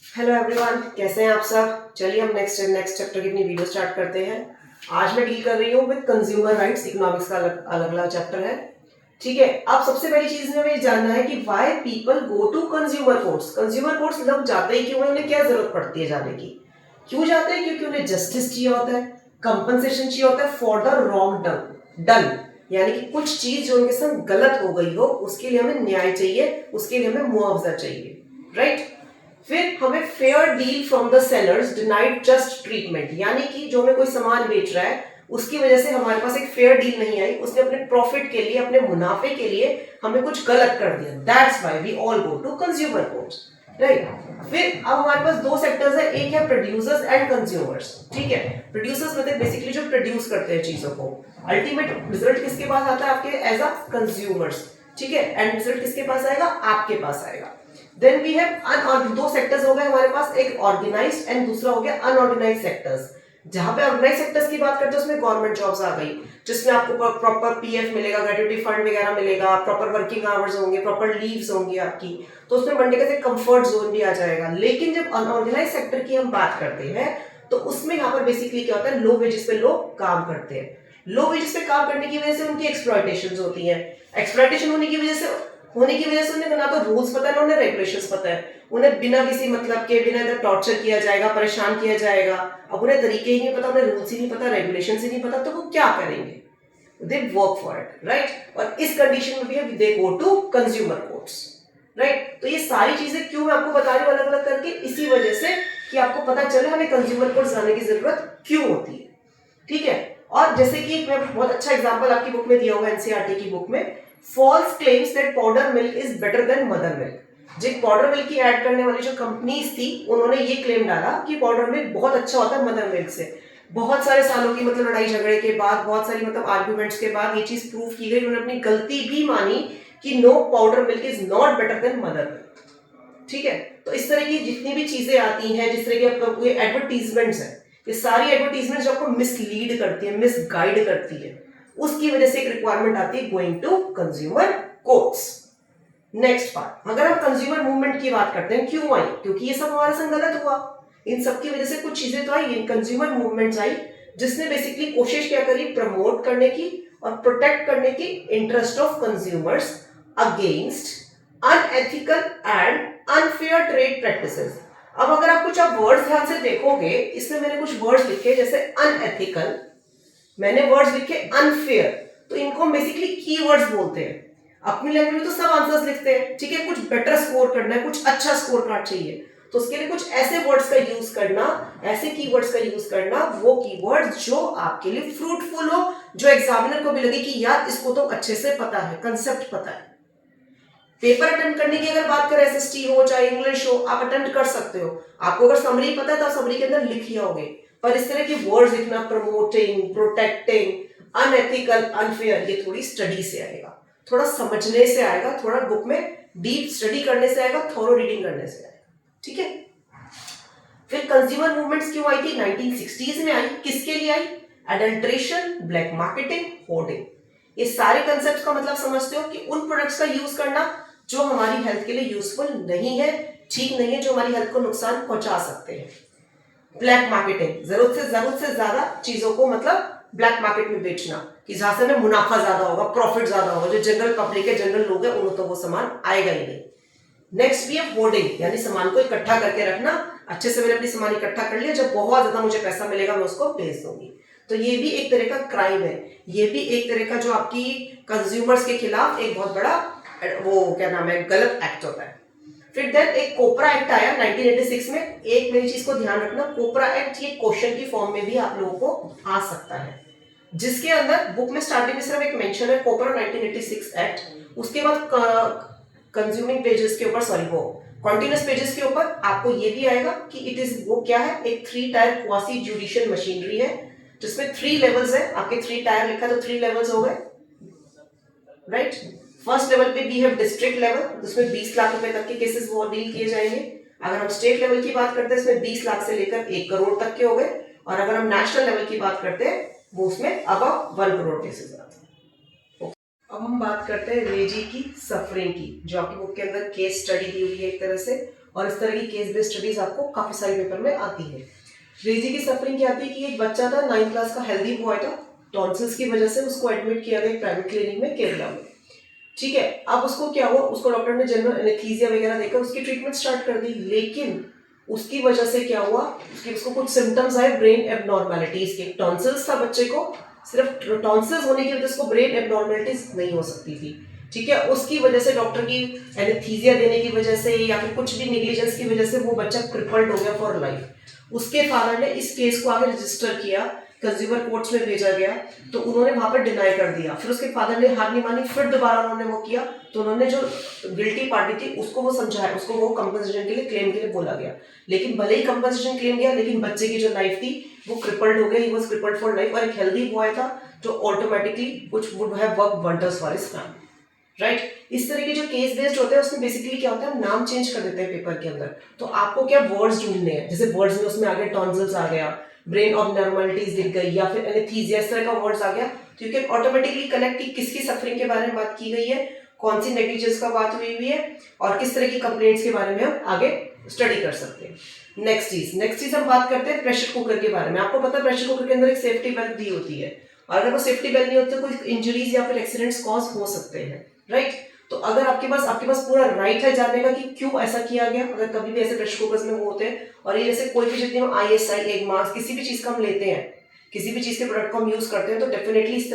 Hello everyone, कैसे हैं आप सब। चलिए हम नेक्स्ट चैप्टर की अपनी वीडियो स्टार्ट करते हैं। आज मैं डील कर रही हूँ विद कंज्यूमर राइट्स। इकोनॉमिक्स का अलग अलग चैप्टर है। ठीक है, अब सबसे पहली चीज में हमें जानना है कि why people go to consumer courts. Consumer courts लोग जाते ही क्यों हैं, उन्हें क्या जरूरत पड़ती है जाने की, क्यों जाते हैं? क्योंकि उन्हें जस्टिस चाहिए होता है, कंपनसेशन चाहिए होता है फॉर द रॉन्ग डन, यानी कि कुछ चीज जो उनके साथ गलत हो गई हो उसके लिए हमें न्याय चाहिए, उसके लिए हमें मुआवजा चाहिए, राइट। फिर हमें fair deal from the sellers denied just treatment, यानी कि जो हमें कोई सामान बेच रहा है उसकी वजह से हमारे पास एक फेयर डील नहीं आई, उसने अपने प्रॉफिट के लिए, अपने मुनाफे के लिए हमें कुछ गलत कर दिया। That's why we all go to consumer courts, right. फिर अब हमारे पास दो सेक्टर्स है, एक है प्रोड्यूसर्स एंड कंज्यूमर्स। ठीक है, प्रोड्यूसर्स मतलब बेसिकली जो प्रोड्यूस करते हैं चीजों को, अल्टीमेट रिजल्ट किसके पास आता है? आपके एज अ कंज्यूमर्स। ठीक है, एंड रिजल्ट किसके पास आएगा? आपके पास आएगा। देन वी हैव दो सेक्टर्स हो गए हमारे पास, एक ऑर्गेनाइज्ड एंड दूसरा हो गया अनऑर्गेनाइज्ड सेक्टर्स। जहां पे ऑर्गेनाइज्ड सेक्टर्स की बात करते हैं उसमें गवर्नमेंट जॉब्स आ गई, जिसमें आपको प्रॉपर पीएफ मिलेगा, ग्रेट्युटी फंड वगैरह मिलेगा, प्रॉपर वर्किंग आवर्स होंगे, प्रॉपर लीव्स होंगी आपकी, तो उसमें मंडे का कंफर्ट जोन भी आ जाएगा। लेकिन जब अनऑर्गेनाइज्ड सेक्टर की हम बात करते हैं तो उसमें यहाँ पर बेसिकली क्या होता है, लो वेजेस पे लोग काम करते हैं। लो वेजेस पे काम करने की वजह से उनकी एक्सप्लॉयटेशन होती है। एक्सप्लॉयटेशन होने की वजह से उन्हें ना तो रूल्स पता है ना उन्हें रेगुलेशंस पता है। उन्हें बिना किसी मतलब के, बिना इधर टॉर्चर किया जाएगा, परेशान किया जाएगा। अब उन्हें तरीके ही नहीं पता, उन्हें रूल्स ही नहीं पता, रेगुलेशंस ही नहीं पता, तो वो क्या करेंगे? They work for it, right. और इस कंडीशन में भी they go to consumer courts, right. तो ये सारी चीजें क्यों मैं आपको बता रही हूँ अलग अलग करके, इसी वजह से कि आपको पता चले हमें कंज्यूमर कोर्ट्स जाने की जरूरत क्यों होती है। ठीक है, और जैसे कि मैं बहुत अच्छा एग्जांपल आपकी बुक में दिया हुआ है, एनसीईआरटी की बुक में, false claims that powder milk is better than mother milk. जो पाउडर मिल्क की ऐड करने वाली जो कंपनीज थी उन्होंने ये क्लेम डाला कि पाउडर मिल्क बहुत अच्छा होता है मदर मिल्क से। बहुत सारे सालों की मतलब लड़ाई झगड़े के बाद, बहुत सारी मतलब आर्गुमेंट्स के बाद ये चीज प्रूव की गई, उन्होंने अपनी गलती भी मानी कि no, powder milk is not better than mother milk. ठीक है, तो इस तरह की जितनी भी चीजें आती हैं, जिस तरह की आपको ये एडवर्टीजमेंट्स है, ये सारी एडवर्टीजमेंट जो आपको मिसलीड करती है, मिसगाइड करती है, उसकी वजह से एक रिक्वायरमेंट आती है going to consumer courts. Next part, अगर हम कंज्यूमर मूवमेंट की बात करते हैं, क्यों आई? क्योंकि ये सब हमारे संग गलत हुआ, इन सब की वजह से कुछ चीजें तो आई, कंज्यूमर मूवमेंट्स आई, जिसने बेसिकली कोशिश क्या करी, प्रमोट करने की और प्रोटेक्ट करने की interest of consumers against unethical and unfair trade practices. अब अगर आप कुछ वर्ड्स ध्यान से देखोगे, इसमें मैंने कुछ वर्ड्स लिखे जैसे अनएथिकल, मैंने वर्ड्स लिखे अनफेयर, तो इनको हम बेसिकली कीवर्ड्स बोलते हैं। अपनी लैंग्वेज में तो सब आंसर्स लिखते हैं, ठीक है, कुछ बेटर स्कोर करना है, कुछ अच्छा स्कोर कार्ड चाहिए, तो उसके लिए कुछ ऐसे वर्ड्स का यूज करना, ऐसे कीवर्ड्स का यूज करना, वो कीवर्ड्स जो आपके लिए फ्रूटफुल हो, जो एग्जामिनर को भी लगे कि यार इसको तो अच्छे से पता है, कंसेप्ट पता है। पेपर अटेम्प्ट करने की अगर बात करें, एसएसटी हो चाहे इंग्लिश हो, आप अटेम्प्ट कर सकते हो। आपको अगर समरी पता है तो आप समरी के अंदर लिख ही आओगे, पर इस तरह के वर्ड्स लिखना, प्रमोटिंग, प्रोटेक्टिंग, अनएथिकल, अनफेयर, ये थोड़ी स्टडी से आएगा, थोड़ा समझने से आएगा, थोड़ा बुक में डीप स्टडी करने से आएगा, थोरो रीडिंग करने से आएगा। ठीक है, फिर कंज्यूमर मूवमेंट्स क्यों आई थी? 1960s में आई। किसके लिए आई? Adulteration, black marketing, hoarding. ये सारे कंसेप्ट का मतलब समझते हो कि उन प्रोडक्ट्स का यूज करना जो हमारी हेल्थ के लिए यूजफुल नहीं है, ठीक नहीं है, जो हमारी हेल्थ को नुकसान पहुंचा सकते हैं। ब्लैक मार्केटिंग, जरूरत से ज्यादा चीजों को मतलब ब्लैक मार्केट में बेचना, कि जहां से हमें मुनाफा ज्यादा होगा, प्रॉफिट ज्यादा होगा, जो जनरल पब्लिक है, जनरल लोग हैं, उन्हें तो वो सामान आएगा ही नहीं। नेक्स्ट भी है होर्डिंग, यानी सामान को इकट्ठा करके रखना, अच्छे से मैंने अपनी सामान इकट्ठा कर लिया, जब बहुत ज्यादा मुझे पैसा मिलेगा मैं उसको बेच दूंगी। तो ये भी एक तरह का क्राइम है, ये भी एक तरह का जो आपकी कंज्यूमर्स के खिलाफ एक बहुत बड़ा वो क्या नाम है, गलत एक्ट होता है। फिर देन एक कोपरा एक्ट आया 1986 में। एक मेरी चीज को ध्यान रखना, कोपरा एक्ट ये क्वेश्चन की फॉर्म में भी आप लोगों को आ सकता है, जिसके अंदर बुक में स्टार्टिंग में सिर्फ एक मेंशन है कोपरा 1986 एक्ट, उसके बाद कंज्यूमिंग पेजेस के ऊपर, सॉरी वो कॉन्टिन्यूस पेजेस के ऊपर आपको ये भी आएगा कि इट इज, वो क्या है, एक 3 टायर क्वासी जुडिशियल मशीनरी है, जिसमें 3 लेवल्स है। आपके 3 टायर लिखा तो 3 लेवल्स हो गए, राइट। फर्स्ट लेवल पे वी हैव डिस्ट्रिक्ट लेवल, उसमें 20 लाख रुपए तक के केसेस वो डील किए जाएंगे। अगर हम स्टेट लेवल की बात करते हैं, इसमें 20 लाख से लेकर 1 करोड़ तक के हो गए, और अगर हम नेशनल लेवल की बात करते हैं वो उसमें अबव 1 करोड़ केसेस आते हैं। अब हम बात करते हैं रेजी की सफरिंग की, जो आपकी बुक के अंदर केस स्टडी दी हुई है एक तरह से, और इस तरह की केस बेस्ड स्टडीज आपको काफी सारे पेपर में आती है। क्रेजी की सफरिंग क्या थी कि एक बच्चा था 9th क्लास का, हेल्दी बॉय था, टॉन्सिल्स की वजह से उसको एडमिट किया गया प्राइवेट क्लिनिक में केरला में। ठीक है, अब उसको क्या हुआ, उसको डॉक्टर ने जनरल एनेस्थीसिया वगैरह देकर उसकी ट्रीटमेंट स्टार्ट कर दी, लेकिन उसकी वजह से क्या हुआ, उसको कुछ सिम्टम्स आए ब्रेन एबनॉर्मेलिटीज के। टॉन्सिल्स था बच्चे को, सिर्फ टॉन्सिल्स होने की वजह से उसको ब्रेन एबनॉर्मेलिटीज नहीं हो सकती थी। ठीक है, उसकी वजह से डॉक्टर की एनेस्थीसिया देने की वजह से या फिर कुछ भी नेग्लिजेंस की वजह से वो बच्चा क्रिपल्ड हो गया फॉर लाइफ। उसके फादर ने इस केस को आगे रजिस्टर किया, कंज्यूमर कोर्ट्स में भेजा गया, तो उन्होंने वहां पर डिनाई कर दिया। फिर उसके फादर ने हार नहीं मानी, फिर दोबारा उन्होंने वो किया, तो उन्होंने जो गिल्टी पार्टी थी उसको वो समझाया, उसको वो कंपनसेशन के लिए क्लेम के लिए बोला गया। लेकिन भले ही कंपनसेशन क्लेम गया, लेकिन बच्चे की जो लाइफ थी वो क्रिपल्ड हो गई, he was crippled for life. और एक हेल्दी बॉय था जो ऑटोमेटिकली कुछ would have work wonders for his family, right. इस तरह के जो केस बेस्ड होते हैं उसमें बेसिकली क्या होता है, नाम चेंज कर देते हैं पेपर के अंदर। तो आपको क्या वर्ड्स ढूंढने हैं, जैसे वर्ड्स में उसमें आगे टॉन्सिल्स आ गया, ब्रेन ऑबनॉर्मलिटीज दिख गई, या फिर एनेस्थीसिया, इस तरह का वर्ड्स आ गया, तो यू कैन ऑटोमेटिकली कनेक्ट कि किसकी सफरिंग के बारे में बात की गई है, कौन सी नेग्लिजेंस का बात हुई है, और किस तरह की कंप्लेंट्स के बारे में हम आगे स्टडी कर सकते हैं। नेक्स्ट चीज हम बात करते हैं प्रेशर कुकर के बारे में। आपको पता है प्रेशर कुकर के अंदर एक सेफ्टी बेल्ट दी होती है, और अगर वो सेफ्टी बेल्ट नहीं होती तो कोई इंजरीज या फिर एक्सीडेंट्स कॉज हो सकते हैं, राइट। तो अगर आपके पास पूरा राइट है जानने का कि क्यों ऐसा किया गया, अगर कभी भी ऐसे प्रेशर कुकर्स में वो होते हैं, और ये जैसे कोई भी जितने हम ISI, एक मार्क्स, किसी भी चीज का हम लेते हैं, किसी भी चीज के प्रोडक्ट को हम यूज करते हैं, तो डेफिनेटली इस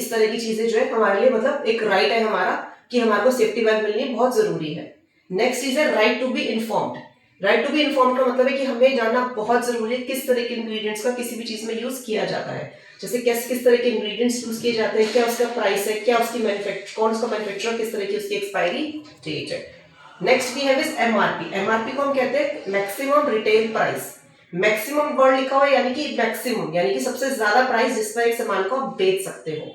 तरह की चीजें जो है हमारे लिए मतलब एक राइट है हमारा कि हमारे को सेफ्टी बेल्ट मिलनी बहुत जरूरी है। नेक्स्ट चीज है right to be informed. Right to be informed का मतलब है कि हमें जानना बहुत जरूरी है किस तरह के इंग्रेडिएंट्स का किसी भी चीज में यूज किया जाता है, जैसे किस तरह के इंग्रेडिएंट्स यूज किए जाते हैं, क्या उसका प्राइस है, क्या उसकी कौन उसका मैन्युफैक्चरर, किस तरह की उसकी एक्सपायरी डेट है। Next we have is MRP। MRP को हम कहते हैं maximum retail price. Maximum word लिखा हुआ है यानी कि मैक्सिमम, यानी कि सबसे ज्यादा प्राइस जिस पर एक सामान को आप बेच सकते हो।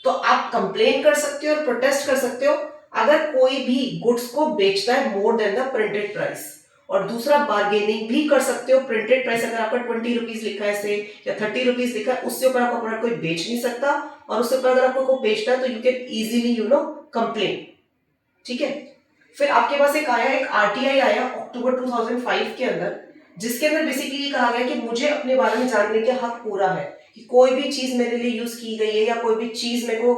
तो आप कंप्लेन कर सकते हो और प्रोटेस्ट कर सकते हो अगर कोई भी गुड्स को बेचता है more than the printed price, और दूसरा बार्गेनिंग भी कर सकते हो। प्रिंटेड प्राइस अगर आपका 20 रुपीज लिखा है से या 30 रुपीज लिखा है, उससे ऊपर आपका प्रोडक्ट कोई बेच नहीं सकता, और उससे ऊपर अगर आपको कोई बेचता है तो यू कैन इजीली कंप्लेन। ठीक है, फिर आपके पास एक RTI आया अक्टूबर 2005 के अंदर, जिसके अंदर बेसिकली कहा गया कि मुझे अपने बारे में जानने का हक पूरा है कि कोई भी चीज मेरे लिए यूज की गई है या कोई भी चीज मेरे को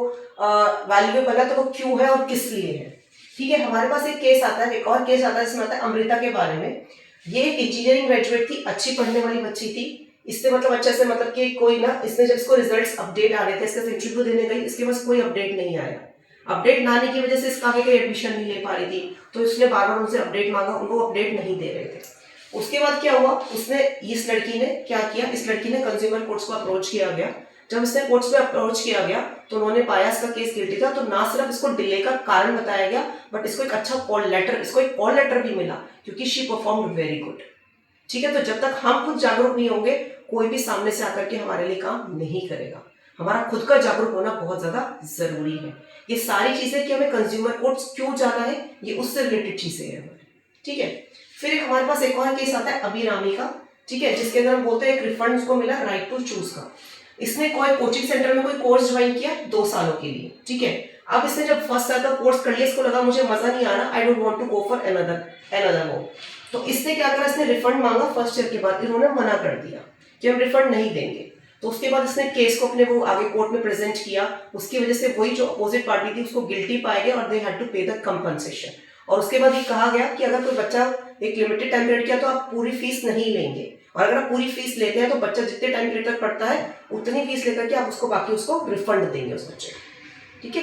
वैल्यूएबल है तो वो क्यों है और किस लिए है। ठीक है, हमारे पास एक केस आता है, एक और केस आता है जिसमें आता है अमृता के बारे में। ये एक इंजीनियरिंग ग्रेजुएट थी, अच्छी पढ़ने वाली बच्ची थी। इससे मतलब अच्छे से मतलब कि कोई ना, इसने जब इसको रिजल्ट्स अपडेट आ रहे थे, इसका इंटरव्यू देने गई, इसके पास कोई अपडेट नहीं आया। अपडेट ना आने की वजह से इसका आगे कोई एडमिशन नहीं ले पा रही थी, तो इसने बार बार उनसे अपडेट मांगा, उनको अपडेट नहीं दे रहे थे। उसके बाद क्या हुआ, इस लड़की ने क्या किया, इस लड़की ने कंज्यूमर कोर्ट्स को अप्रोच किया गया। जब इसने कोर्ट्स पे अप्रोच किया गया तो उन्होंने पाया इसका केस गिल्टी था, तो ना सिर्फ इसको डिले का कारण बताया गया, बट इसको एक अच्छा कॉल लेटर भी मिला, क्योंकि शी परफॉर्म्ड वेरी गुड। ठीक है, तो जब तक हम खुद जागरूक नहीं होंगे, कोई भी सामने से आकर के हमारे लिए काम नहीं करेगा। हमारा खुद का जागरूक होना बहुत ज्यादा जरूरी है। ये सारी चीजें कि हमें कंज्यूमर कोर्ट्स क्यों जाना है, ये उससे रिलेटेड चीजें हैं। ठीक है, फिर हमारे पास एक और केस आता है अभिरामी का। ठीक है, जिसके अंदर हम बोलते हैं एक रिफंड उसको मिला राइट टू चूज का। इसने कोई कोचिंग सेंटर में कोई कोर्स ज्वाइन किया 2 सालों के लिए। ठीक है, अब इसने जब फर्स्ट साल का कोर्स कर लिया, इसको लगा मुझे मजा नहीं आ रहा, I don't want to go for another वो। तो इसने क्या करा, इसने रिफंड मांगा फर्स्ट ईयर के बाद, इन्होंने मना कर दिया कि हम रिफंड नहीं देंगे। तो उसके बाद इसने केस को अपने वो आगे कोर्ट में प्रेजेंट किया, उसकी वजह से वही जो अपोजिट पार्टी थी उसको गिल्टी पाया गया और दे हैड टू पे द कंपनसेशन। और उसके बाद ये कहा गया कि अगर कोई बच्चा एक लिमिटेड टाइम पीरियड किया तो आप पूरी फीस नहीं लेंगे, और अगर आप पूरी फीस लेते हैं तो बच्चा जितने टाइम पीरियड तक पढ़ता है उतनी फीस लेकर के आप उसको बाकी उसको रिफंड देंगे उस बच्चे को। ठीक है,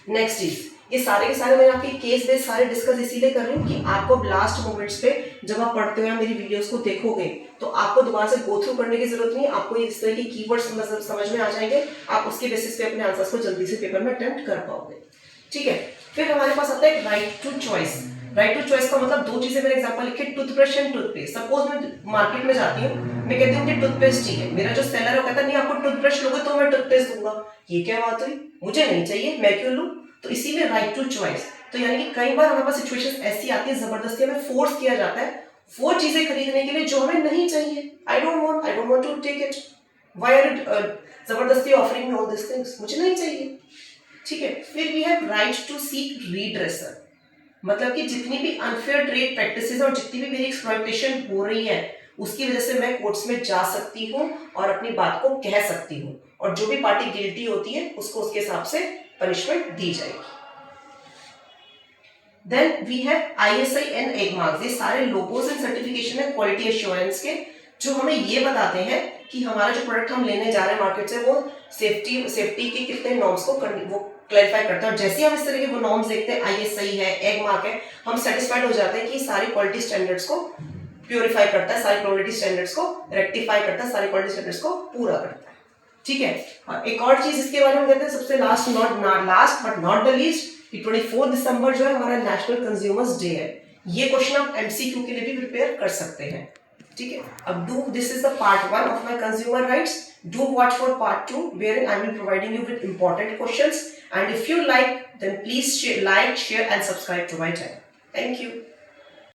नेक्स्ट चीज, ये सारे के सारे मैं आपके केस बेस सारे डिस्कस इसीलिए कर रही हूँ कि आपको लास्ट मोमेंट्स पे जब आप पढ़ते हो या मेरी वीडियोस को देखोगे तो आपको दोबारा से गो थ्रू करने की जरूरत नहीं है। आपको इस तरह के कीवर्ड्स समझ में आ जाएंगे, आप उसके बेसिस पे अपने आंसर्स को जल्दी से पेपर में अटेम्प्ट कर पाओगे। ठीक है, फिर हमारे पास आता है right to choice. Right to choice का मतलब 2 चीजें मैंने एग्जांपल लिखे, टूथब्रश एंड टूथपेस्ट। सपोज मैं मार्केट में जाती हूँ, मैं कहती हूँ कि टूथपेस्ट ठीक है, मेरा जो सेलर है वो कहता है नहीं आपको टूथब्रश लोगे तो मैं टूथपेस्ट दूंगा। ये क्या बात हुई, मुझे नहीं चाहिए, मैं क्यों लूं? तो इसीलिए राइट टू चॉइस। तो यानी कि कई बार हमारे पास सिचुएशंस ऐसी आती है, जबरदस्ती हमें फोर्स किया जाता है वो चीजें खरीदने के लिए जो हमें नहीं चाहिए। I don't want to take it, why are you जबरदस्ती offering me all this things, मुझे नहीं चाहिए। ठीक है। फिर we have right to seek redressal, मतलब कि जितनी भी अनफेयर ट्रेड प्रैक्टिसेस और जितनी भी मेरी एक्सप्लॉयटेशन हो रही है उसकी वजह से मैं कोर्ट्स में जा सकती हूँ और अपनी बात को कह सकती हूँ, और जो भी पार्टी गिल्टी होती है उसको उसके हिसाब से पनिशमेंट दी जाएगी। Then we have ISI and Agmarks, ये सारे लोगोस एंड सर्टिफिकेशन है क्वालिटी एश्योरेंस के, जो हमें ये बताते हैं कि हमारा जो प्रोडक्ट हम लेने जा रहे हैं मार्केट से वो सेफ्टी के कितने नॉर्म्स को वो क्लैरिफाई करता है। और जैसे हम इस तरह के वो नॉर्म्स देखते हैं, ISI है, एगमार्क है, हम सेटिस्फाइड हो जाते हैं कि सारी क्वालिटी स्टैंडर्ड्स को प्योरीफाई करता है, सारी क्वालिटी स्टैंडर्ड्स को रेक्टिफाई करता है, सारी क्वालिटी स्टैंडर्ड्स को पूरा करता है। ठीक है। और एक और चीज इसके बारे में कहते हैं, सबसे last but not the least, 24 दिसंबर जो है हमारा नेशनल कंज्यूमर्स डे है। ये क्वेश्चन आप MCQ के लिए भी प्रिपेयर कर सकते हैं। ठीक है। अब this is the part 1 of my consumer rights. Do watch for part 2 wherein I will be providing you with important questions, and if you like then please like, share and subscribe to my channel. Thank you.